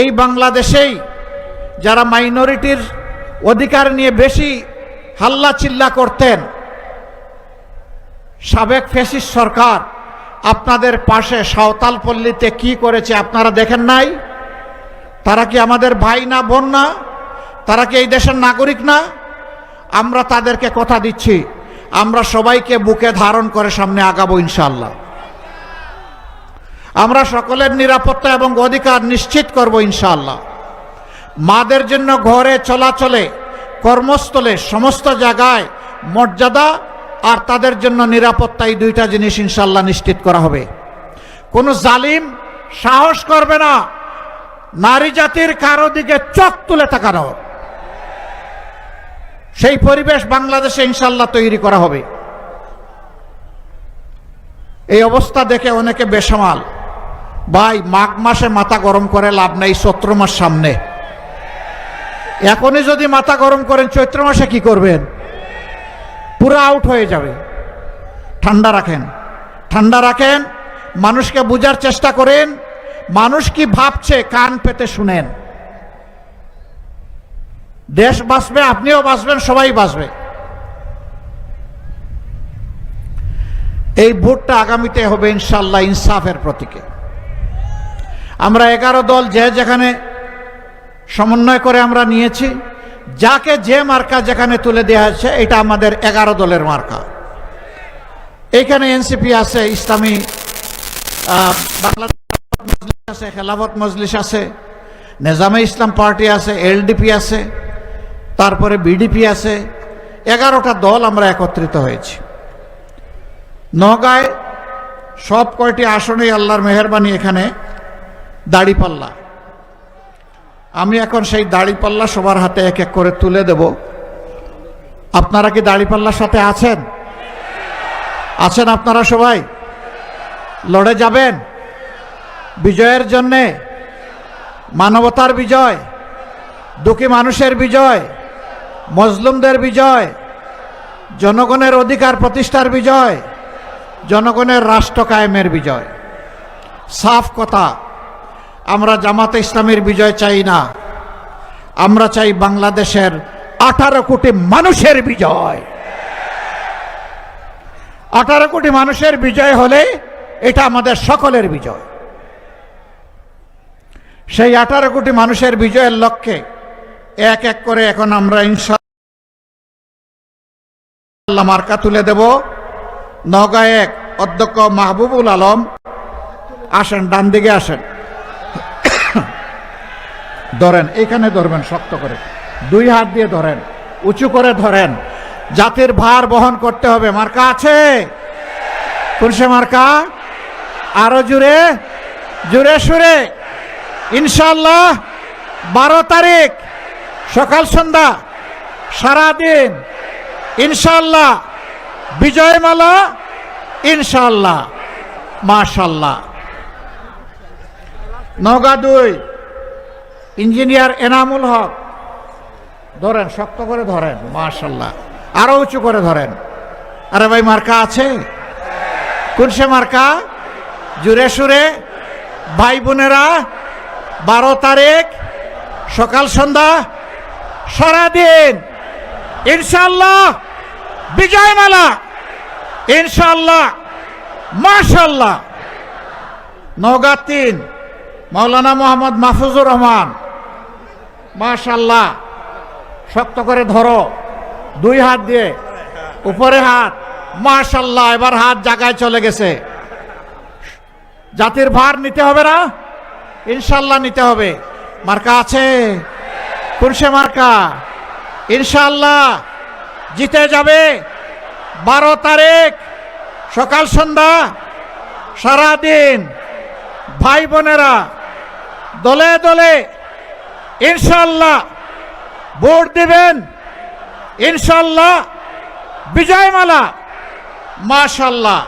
এই বাংলাদেশেই যারা মাইনরিটির অধিকার নিয়ে বেশি হাল্লা চিল্লা করতেন, সাবেক ফ্যাসিস্ট সরকার আপনাদের পাশে সাঁওতালপল্লীতে কি করেছে আপনারা দেখেন নাই? তারা কি আমাদের ভাই না, বোন না? তারা কি এই দেশের নাগরিক না? আমরা তাদেরকে কথা দিচ্ছি, আমরা সবাইকে বুকে ধারণ করে সামনে আগাবো ইনশাআল্লাহ। আমরা সকলের নিরাপত্তা এবং অধিকার নিশ্চিত করব ইনশাআল্লাহ। মাদের জন্য ঘরে চলাচলে, কর্মস্থলে, সমস্ত জায়গায় মর্যাদা আর তাদের জন্য নিরাপত্তা, এই দুইটা জিনিস ইনশাআল্লাহ নিশ্চিত করা হবে। কোনো জালিম সাহস করবে না নারী জাতির কারো দিকে চোখ তুলে তাকানো। সেই পরিবেশ বাংলাদেশে ইনশাআল্লাহ তৈরি করা হবে। এই অবস্থা দেখে অনেকে বেসামাল, ভাই মাঘ মাসে মাথা গরম করে লাভ নেই, চৈত্র মাস সামনে। এখনই যদি মাথা গরম করেন, চৈত্র মাসে কি করবেন? পুরো আউট হয়ে যাবে। ঠান্ডা রাখেন, ঠান্ডা রাখেন, মানুষকে বোঝার চেষ্টা করেন, মানুষ কি ভাবছে কান পেতে শুনেন। দেশ বাঁচবে, আপনিও বাঁচবেন, সবাই বাঁচবে। এই ভোটটা আগামীতে হবে ইনশাআল্লাহ ইনসাফের প্রতীকে। আমরা 11 দল যে যেখানে সমন্বয় করে আমরা নিয়েছি, যাকে যে মার্কা যেখানে তুলে দেওয়া হয়েছে, এটা আমাদের 11 দলের মার্কা। এইখানে এনসিপি আছে, ইসলামী বাংলাদেশ আছে, খেলাফত মজলিস আছে, নিজামে ইসলাম পার্টি আছে, এলডিপি আছে, তারপরে বিডিপি আছে। 11টা দল আমরা একত্রিত হয়েছি। নওগাঁয় সব কয়টি আসনেই আল্লাহর মেহেরবানি এখানে দাড়িপাল্লা। আমি এখন সেই দাড়িপাল্লা সবার হাতে এক এক করে তুলে দেব। আপনারা কি দাড়িপাল্লার সাথে আছেন? আছেন আপনারা সবাই? লড়ে যাবেন বিজয়ের জন্যে, মানবতার বিজয়, দুঃখী মানুষের বিজয়, মজলুমদের বিজয়, জনগণের অধিকার প্রতিষ্ঠার বিজয়, জনগণের রাষ্ট্র কায়েমের বিজয়। সাফ কথা, আমরা জামাতে ইসলামের বিজয় চাই না, আমরা চাই বাংলাদেশের 18 কোটি মানুষের বিজয়। 18 কোটি মানুষের বিজয় হলে এটা আমাদের সকলের বিজয়। সেই 18 কোটি মানুষের বিজয়ের লক্ষ্যে এক এক করে এখন আমরা ইনশাআল্লাহ মার্কা তুলে দেব। নওগাঁ 1 অধ্যক্ষ মাহবুবুল আলম, আসেন, ডান দিকে আসেন, ধরেন, এইখানে ধরবেন শক্ত করে, 2 হাত দিয়ে ধরেন, উঁচু করে ধরেন, জাতির ভার বহন করতে হবে। মার্কা আছে? কোন সে মার্কা? আরো জুড়ে, জুড়ে সুরে ইনশাআল্লাহ 12 তারিখ সকাল সন্ধ্যা সারাদিন ইনশাআল্লাহ বিজয়মালা ইনশাআল্লাহ। মাশাআল্লাহ। নওগাঁ 2 ইঞ্জিনিয়ার এনামুল হক, ধরেন, শক্ত করে ধরেন, মাশাআল্লাহ, আরো উঁচু করে ধরেন। আরে ভাই মার্কা আছে? কোন সে মার্কা? জুড়ে সুরে ভাই বোনেরা 12 তারিখ সকাল সন্ধ্যা সারাদিন ইনশাআল্লাহ বিজয়মালা ইনশাআল্লাহ। মাশাআল্লাহ। নওগাঁ 3 মাওলানা মোহাম্মদ মাহফুজুর রহমান, মাশাআল্লাহ, শক্ত করে ধরো, 2 হাত দিয়ে, উপরে হাত, মাশাআল্লাহ। এবার হাত জায়গায় চলে গেছে। জাতির ভার নিতে হবে না? ইনশাআল্লাহ নিতে হবে। মার্কা আছে? কোন সে মার্কা? ইনশাআল্লাহ জিতে যাবে। 12 তারিখ সকাল সন্ধ্যা সারাদিন ভাই বোনেরা দলে দলে ইনশাআল্লাহ ভোট দিবেন, ইনশাআল্লাহ বিজয়মালা। মাশাআল্লাহ।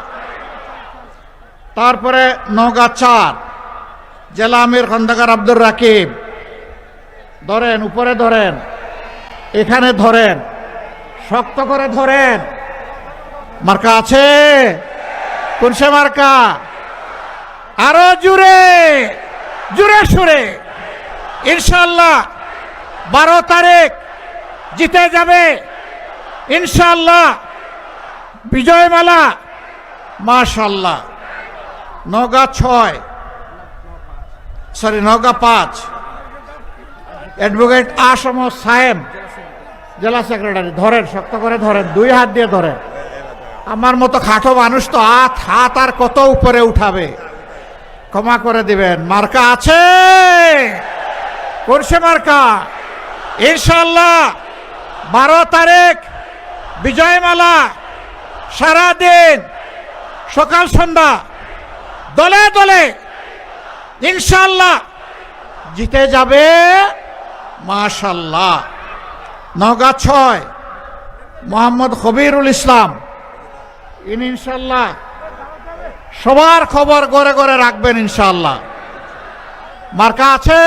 তারপরে নওগাঁ 4 জেলা আমির খন্দকার আব্দুর রাকিব, ধরেন, উপরে ধরেন, এখানে ধরেন, শক্ত করে ধরেন। মার্কা আছে? কোন সে মার্কা? আরো জুড়ে, জুড়ে সুরে ইনশাআল্লাহ 12 তারিখ জিতে যাবে ইনশাআল্লাহ। বিজয়মালা মাশাআল্লাহ। নওগাঁ 6 সরি নওগাঁ 5 অ্যাডভোকেট আসম সাহেব জেলা সেক্রেটারি। ধরেন, শক্ত করে ধরেন, 2 হাত দিয়ে ধরেন। আমার মতো খাটো মানুষ তো হাত আর কত উপরে উঠাবে, ক্ষমা করে দিবেন। মার্কা আছে, করছে মার্কা ইনশাআল্লাহ। 12 তারিখ বিজয়মালা, সারাদিন সকাল সন্ধ্যা দলে দলে ইনশাআল্লাহ জিতে যাবে মাশাআল্লাহ। নওগাঁ 6 মোহাম্মদ খবিরুল ইসলাম, ইনশাআল্লাহ সবার খবর ঘরে ঘরে রাখবেন ইনশাআল্লাহ। মার্কা আছে,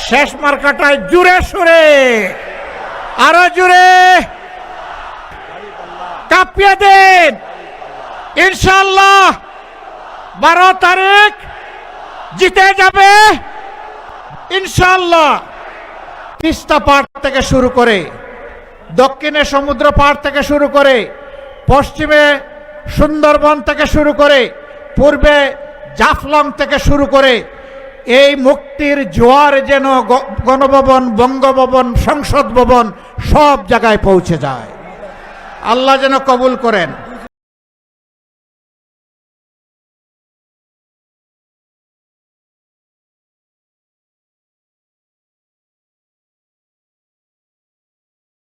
শেষ মার্কাটায় জুড়ে সুরে, আরো জুড়ে কাঁপিয়ে দিন ইনশাআল্লাহ। 12 তারিখ জিতে যাবে ইনশাআল্লাহ। তিস্তা পাড় থেকে শুরু করে, দক্ষিণে সমুদ্র পাড় থেকে শুরু করে, পশ্চিমে সুন্দরবন থেকে শুরু করে, পূর্বে জাফলং থেকে শুরু করে, এই মুক্তির জোয়ার যেন গণভবন, বঙ্গভবন, সংসদ ভবন সব জায়গায় পৌঁছে যায়। আল্লাহ যেন কবুল করেন।